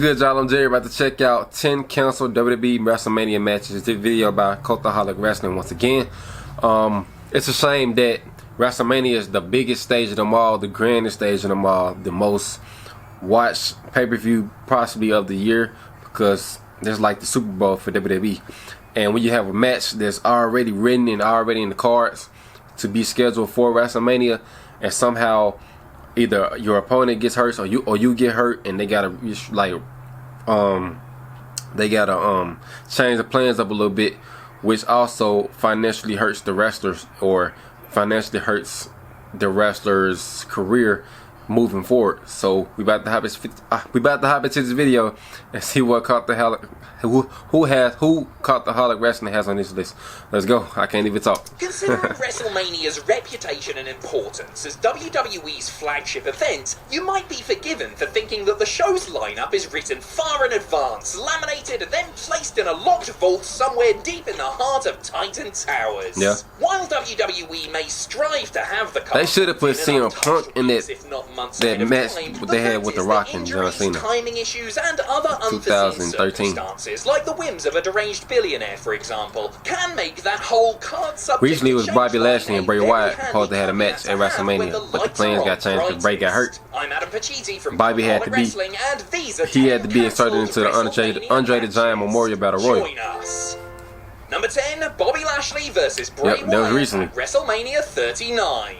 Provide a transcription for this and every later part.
Good, y'all. I'm Jerry, about to check out 10 canceled WWE WrestleMania matches. This video by Cultaholic Wrestling once again. It's a shame that WrestleMania is the biggest stage of them all, the grandest stage of them all, the most watched pay-per-view possibly of the year, because there's like the Super Bowl for WWE. And when you have a match that's already written and already in the cards to be scheduled for WrestleMania, and somehow either your opponent gets hurt or you get hurt, and they gotta change the plans up a little bit, which also financially hurts the wrestlers, or financially hurts the wrestler's career moving forward. So we about to hop into this video and see what who Cultaholic Wrestling has on this list. Let's go. I can't even talk. Considering WrestleMania's reputation and importance as WWE's flagship event, you might be forgiven for thinking that the show's lineup is written far in advance, laminated, and then placed in a locked vault somewhere deep in the heart of Titan Towers. Yeah. While WWE may strive to have the they should have put CM Punk in that match they had with The Rock and John Cena. Timing issues and other unforeseen circumstances, like the whims of a deranged billionaire, for example, can make that whole card subject. Recently, it was Bobby Lashley and Bray Wyatt supposed to have a match at WrestleMania, but the plans got changed because Bray got hurt. Bobby had to be inserted into the Andre the Giant Memorial Battle Royal. Number 10, Bobby Lashley versus Bray Wyatt at WrestleMania 39.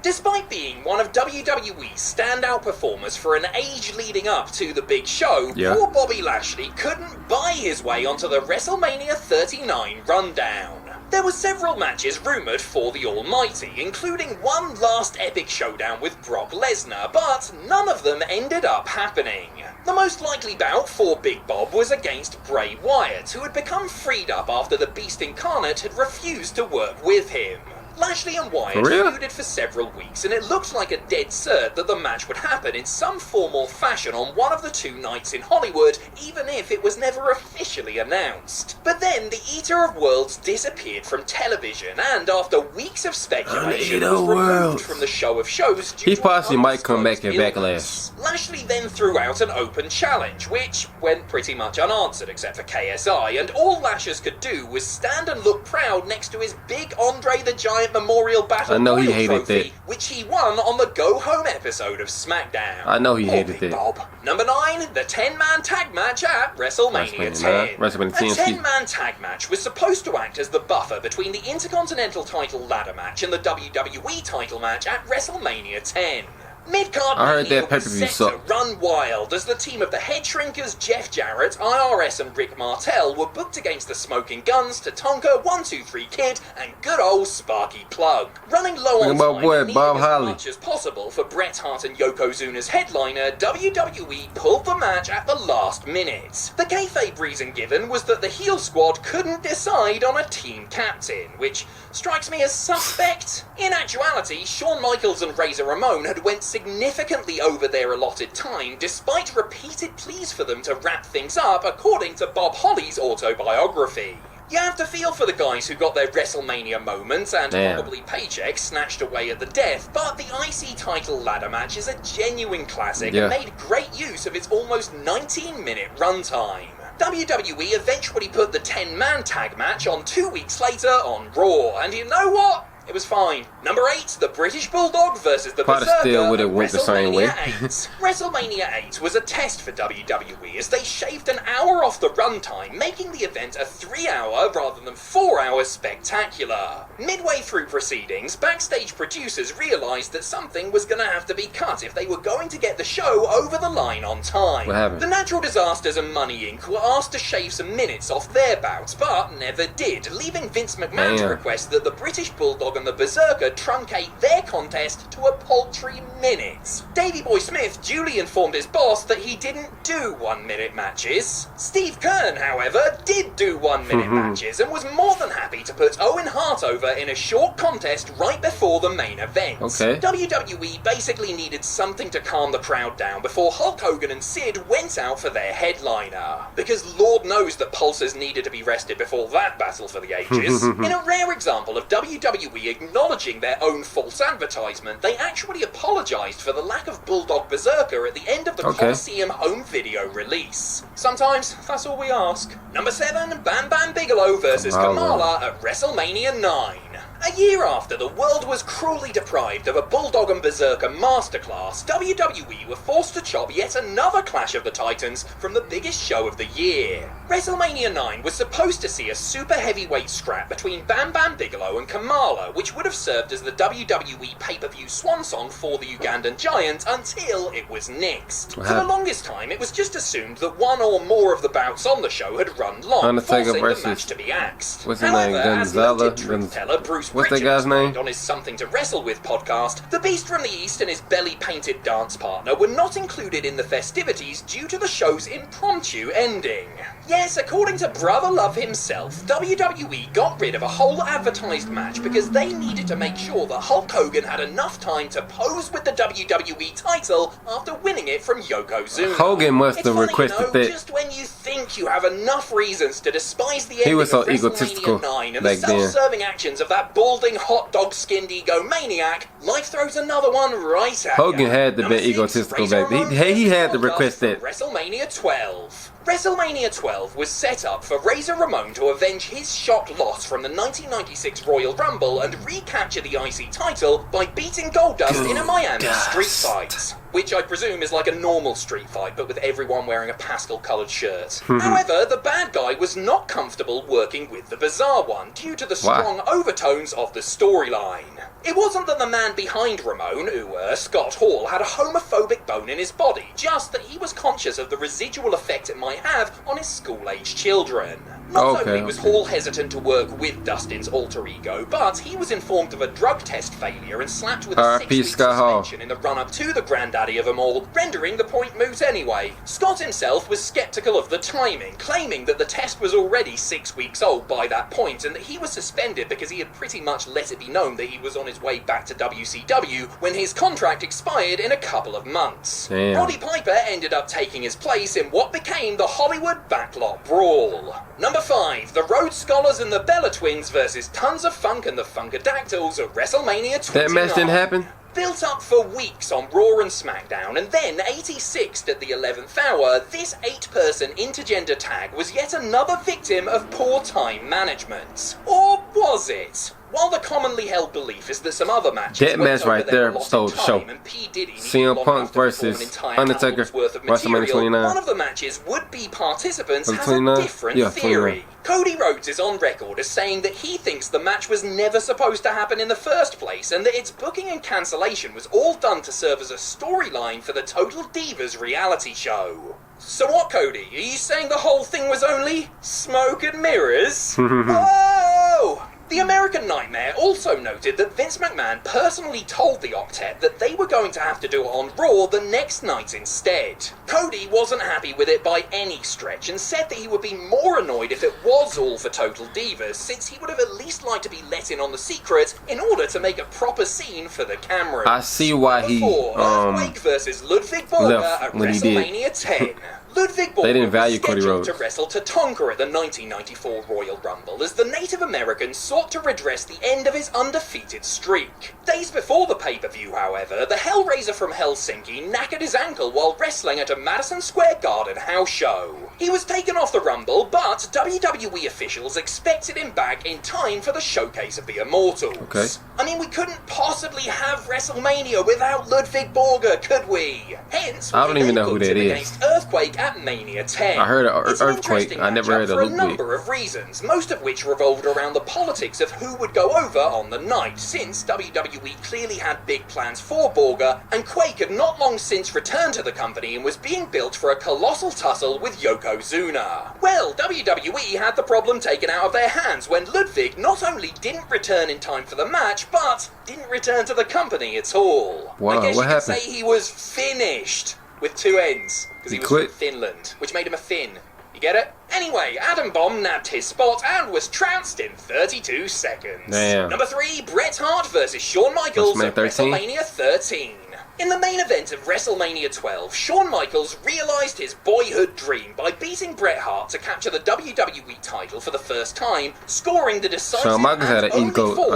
Despite being one of WWE's standout performers for an age leading up to the big show, poor Bobby Lashley couldn't buy his way onto the WrestleMania 39 rundown. There were several matches rumoured for the Almighty, including one last epic showdown with Brock Lesnar, but none of them ended up happening. The most likely bout for Big Bob was against Bray Wyatt, who had become freed up after the Beast Incarnate had refused to work with him. Lashley and Wyatt feuded for several weeks, and it looked like a dead cert that the match would happen in some form or fashion on one of the two nights in Hollywood, even if it was never officially announced. But then the Eater of Worlds disappeared from television, and after weeks of speculation, was removed from the show of shows due to possibly might come back at Backlash. Lashley then threw out an open challenge, which went pretty much unanswered except for KSI, and all Lashley could do was stand and look proud next to his big Andre the Giant Memorial Battle Royal trophy, which he won on the Go Home episode of SmackDown. I know he hated that. Bob. Number 9, the 10-man tag match at WrestleMania 10. A 10-man tag match was supposed to act as the buffer between the Intercontinental title ladder match and the WWE title match at WrestleMania 10. Mid-card Mania was set to run wild as the team of the Head Shrinkers, Jeff Jarrett, IRS and Rick Martel were booked against the Smoking Guns, Tatanka, 1-2-3 Kid, and good old Sparky Plug. Running low on time and needing as much as possible for Bret Hart and Yokozuna's headliner, WWE pulled the match at the last minute. The kayfabe reason given was that the heel squad couldn't decide on a team captain, which strikes me as suspect. In actuality, Shawn Michaels and Razor Ramon had went significantly over their allotted time, despite repeated pleas for them to wrap things up, according to Bob Holly's autobiography. You have to feel for the guys who got their WrestleMania moments and probably paychecks snatched away at the death, but the IC title ladder match is a genuine classic and made great use of its almost 19-minute runtime. WWE eventually put the 10-man tag match on 2 weeks later on Raw, and you know what? It was fine. Number 8, the British Bulldog versus the Berserker at WrestleMania 8. WrestleMania 8 was a test for WWE as they shaved an hour off the runtime, making the event a 3-hour rather than 4-hour spectacular. Midway through proceedings, backstage producers realised that something was going to have to be cut if they were going to get the show over the line on time. What happened? The Natural Disasters and Money Inc. were asked to shave some minutes off their bouts, but never did, leaving Vince McMahon to request that the British Bulldog and the Berserker truncate their contest to a paltry minute. Davey Boy Smith duly informed his boss that he didn't do 1-minute matches. Steve Kern, however, did do 1-minute matches and was more than happy to put Owen Hart over in a short contest right before the main event. WWE basically needed something to calm the crowd down before Hulk Hogan and Sid went out for their headliner, because Lord knows that pulses needed to be rested before that battle for the ages. In a rare example of WWE WWE acknowledging their own false advertisement, they actually apologised for the lack of Bulldog Berserker at the end of the Coliseum home video release. Sometimes, that's all we ask. Number 7, Bam Bam Bigelow versus Kamala at WrestleMania 9. A year after the world was cruelly deprived of a Bulldog and Berserker masterclass, WWE were forced to chop yet another Clash of the Titans from the biggest show of the year. WrestleMania 9 was supposed to see a super heavyweight scrap between Bam Bam Bigelow and Kamala, which would have served as the WWE pay-per-view swan song for the Ugandan Giant until it was nixed. For the longest time, it was just assumed that one or more of the bouts on the show had run long, forcing the match to be axed. However, as noted truth teller Bruce What's that guy's name? On his Something to Wrestle With podcast, the Beast from the East and his belly-painted dance partner were not included in the festivities due to the show's impromptu ending. Yes, according to Brother Love himself, WWE got rid of a whole advertised match because they needed to make sure that Hulk Hogan had enough time to pose with the WWE title after winning it from Yokozuna. Hogan must have requested that. Just when you think you have enough reasons to despise the ending he was so of egotistical WrestleMania 9 and back the self-serving actions of that balding hot dog skinned egomaniac, life throws another one right at Hogan you. had to be egotistical back then. He had to request that. WrestleMania 12. WrestleMania 12 was set up for Razor Ramon to avenge his shock loss from the 1996 Royal Rumble and recapture the IC title by beating Goldust in a Miami street fight. Which I presume is like a normal street fight, but with everyone wearing a pastel-coloured shirt. However, the bad guy was not comfortable working with the Bizarre One due to the strong overtones of the storyline. It wasn't that the man behind Ramon, Scott Hall, had a homophobic bone in his body, just that he was conscious of the residual effect it might have on his school-age children. Not only was Hall hesitant to work with Dustin's alter ego, but he was informed of a drug test failure and slapped with a 6-week suspension in the run-up to the granddaddy of them all, rendering the point moot anyway. Scott himself was sceptical of the timing, claiming that the test was already 6 weeks old by that point, and that he was suspended because he had pretty much let it be known that he was on his way back to WCW when his contract expired in a couple of months. Roddy Piper ended up taking his place in what became the Hollywood Backlot Brawl. Number 5, the Rhodes Scholars and the Bella Twins versus Tons of Funk and the Funkadactyls at WrestleMania 29. That match didn't happen? Built up for weeks on Raw and SmackDown, and then 86th at the 11th hour, this 8-person intergender tag was yet another victim of poor time management. Or was it? While the commonly held belief is that some other matches that match right there stole the show. CM Punk versus Undertaker, WrestleMania 29. One of the matches would-be participants has a different theory. Cody Rhodes is on record as saying that he thinks the match was never supposed to happen in the first place, and that its booking and cancellation was all done to serve as a storyline for the Total Divas reality show. So what, Cody? Are you saying the whole thing was only smoke and mirrors? Oh! The American Nightmare also noted that Vince McMahon personally told the Octet that they were going to have to do it on Raw the next night instead. Cody wasn't happy with it by any stretch and said that he would be more annoyed if it was all for Total Divas, since he would have at least liked to be let in on the secret in order to make a proper scene for the cameras. I see why he Earthquake versus Ludwig Borger at WrestleMania 10. Ludwig Borger was scheduled to wrestle Tatanka at the 1994 Royal Rumble as the Native American sought to redress the end of his undefeated streak. Days before the pay-per-view, however, the Hellraiser from Helsinki knackered his ankle while wrestling at a Madison Square Garden house show. He was taken off the Rumble, but WWE officials expected him back in time for the Showcase of the Immortals. I mean, we couldn't possibly have WrestleMania without Ludwig Borger, could we? Hence, I don't even know who that is. Against Earthquake at Mania 10. I heard of Earthquake. I never heard of Ludwig. For a number of reasons, most of which revolved around the politics of who would go over on the night, since WWE clearly had big plans for Borger, and Quake had not long since returned to the company and was being built for a colossal tussle with Yokozuna. Well, WWE had the problem taken out of their hands when Ludwig not only didn't return in time for the match, but didn't return to the company at all. Wow, I guess what you happened? could say he was finished, with 2 N's, because he was from Finland, which made him a Finn. You get it? Anyway, Adam Bomb nabbed his spot and was trounced in 32 seconds. Damn. Number 3, Bret Hart versus Shawn Michaels at WrestleMania 13. In the main event of WrestleMania 12, Shawn Michaels realised his boyhood dream by beating Bret Hart to capture the WWE title for the first time, scoring the decisive Shawn Michaels had an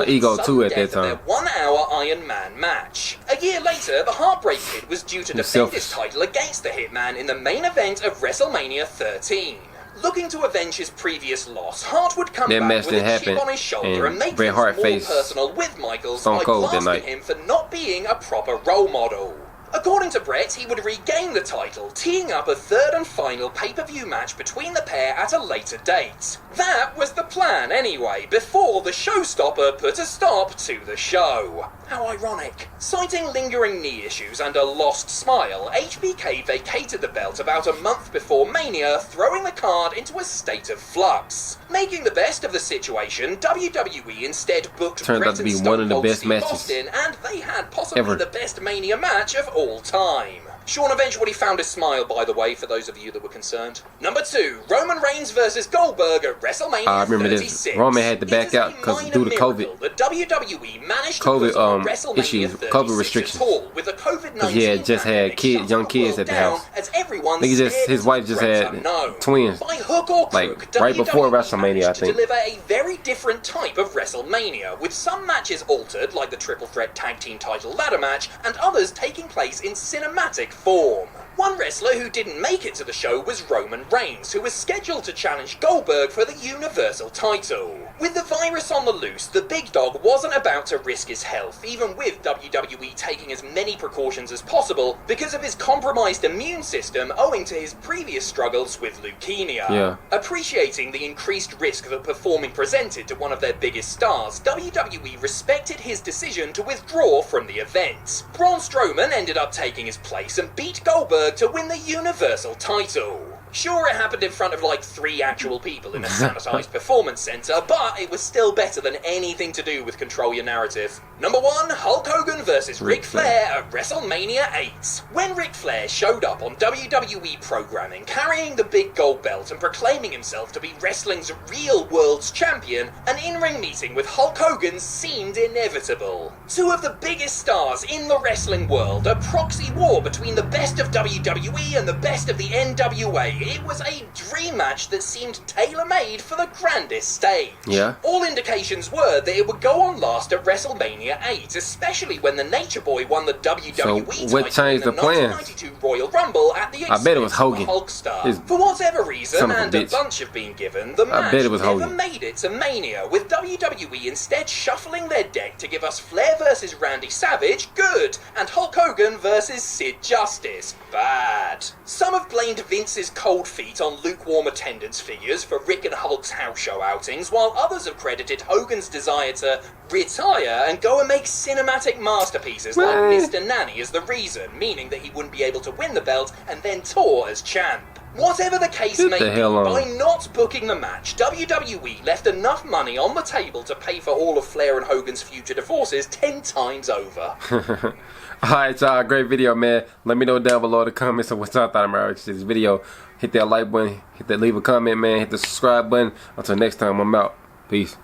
ego too at that time. Their 1-hour Iron Man match. A year later, the Heartbreak Kid was due to defend his title against the Hitman in the main event of WrestleMania 13. Looking to avenge his previous loss, Hart would come back with a chip on his shoulder and make things more personal with Michaels by blasting him for not being a proper role model. According to Bret, he would regain the title, teeing up a third and final pay-per-view match between the pair at a later date. That was the plan anyway, before the showstopper put a stop to the show. How ironic. Citing lingering knee issues and a lost smile, HBK vacated the belt about a month before Mania, throwing the card into a state of flux. Making the best of the situation, WWE instead booked Turned out to be one of the best matches Austin, and they had possibly the best Mania match of all time. Shawn eventually found his smile, by the way, for those of you that were concerned. Number 2, Roman Reigns versus Goldberg at WrestleMania 36. I remember this. Roman had to back out because due to COVID. The WWE managed to put on WrestleMania issues, COVID restrictions. With the COVID-19 he had just had young kids at the house. His wife just had twins. By hook or crook, right before WrestleMania, I think. To deliver a very different type of WrestleMania, with some matches altered, like the Triple Threat Tag Team Title Ladder match, and others taking place in cinematic form. One wrestler who didn't make it to the show was Roman Reigns, who was scheduled to challenge Goldberg for the Universal title. With the virus on the loose, the big dog wasn't about to risk his health, even with WWE taking as many precautions as possible because of his compromised immune system owing to his previous struggles with leukemia. Appreciating the increased risk that performing presented to one of their biggest stars, WWE respected his decision to withdraw from the event. Braun Strowman ended up taking his place and beat Goldberg to win the Universal title. Sure, it happened in front of like 3 actual people in a sanitized performance center, but it was still better than anything to do with Control Your Narrative. Number 1, Hulk Hogan versus Ric Flair at WrestleMania 8. When Ric Flair showed up on WWE programming, carrying the big gold belt and proclaiming himself to be wrestling's real world's champion, an in-ring meeting with Hulk Hogan seemed inevitable. 2 of the biggest stars in the wrestling world, a proxy war between the best of WWE and the best of the NWA. It was a dream match that seemed tailor-made for the grandest stage. All indications were that it would go on last at WrestleMania 8, especially when the Nature Boy won the WWE title in the 1992 Royal Rumble at the expense of Hulkster. For whatever reason, and a bunch have been given, the match never made it to Mania, with WWE instead shuffling their deck to give us Flair versus Randy Savage, good, and Hulk Hogan versus Sid Justice, bad. Some have blamed Vince's cold feet on lukewarm attendance figures for Rick and Hulk's house show outings, while others have credited Hogan's desire to retire and go and make cinematic masterpieces like Mr. Nanny as the reason, meaning that he wouldn't be able to win the belt and then tour as champ. Whatever the case may be, by not booking the match, WWE left enough money on the table to pay for all of Flair and Hogan's future divorces 10 times over. Alright, y'all, great video, man. Let me know down below in the comments of what y'all thought about this video. Hit that like button, leave a comment, man. Hit the subscribe button. Until next time, I'm out. Peace.